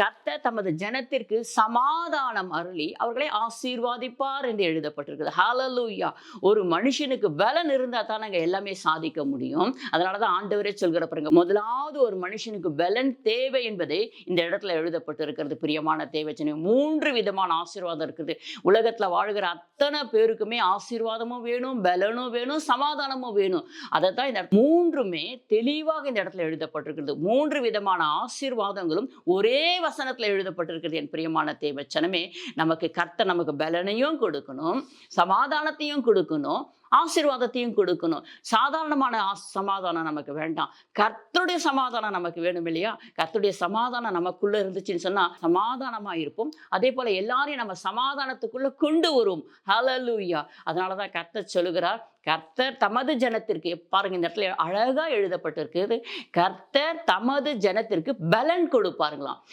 கர்த்தர் தமது ஜனத்திற்கு சமாதானம் அருளி அவர்களை ஆசீர்வாதிப்பார் என்று எழுதப்பட்டிருக்குது. ஹalleluya. ஒரு மனுஷனுக்கு பலன் இருந்தா தானங்க எல்லாமே சாதிக்க முடியும். அதனால தான் ஆண்டவரே சொல்கிறார் பாருங்க. முதலாவது ஒரு மனுஷனுக்கு பலன் தேவை என்பதை இந்த இடத்துல எழுதப்பட்டிருக்கிறது. பிரியமான தேவஜனமே, 3 விதமான ஆசீர்வாதம் இருக்குது. உலகத்துல வாழ்கிற அத்தனை பேருக்குமே ஆசீர்வாதமும் வேணும், பலனும் வேணும், சமாதானமும் வேணும். அதைத்தான் இந்த 3மே தெளிவாக இந்த இடத்துல எழுதப்பட்டிருக்கிறது. 3 விதமான ஆசீர்வாதங்களும் ஒரே வசனத்துல எழுதப்பட்டிருக்கிறது. என் பிரியமான தேவச்சனமே, கர்த்தர் நமக்கு பலனையும் கொடுக்கணும், சமாதானத்தையும் கொடுக்கணும், ஆசீர்வாதத்தையும் கொடுக்கணும். சாதாரணமான சமாதானம் நமக்கு வேண்டாம். கர்த்தருடைய சமாதானம் நமக்கு வேணும் இல்லையா? கர்த்தருடைய சமாதானம் நமக்குள்ள இருந்துச்சுன்னு சொன்னா சமாதானமா இருப்போம். அதே போல எல்லாரையும் நம்ம சமாதானத்துக்குள்ள கொண்டு வரும். ஹalleluya. அதனாலதான் கர்த்தர் சொல்லுகிறார், கர்த்தர் தமது ஜனத்திற்கு, பாருங்க இந்த இடத்துல அழகா எழுதப்பட்டிருக்கிறது, கர்த்தர் தமது ஜனத்திற்கு பலன் கொடுப்பாருங்களாம்.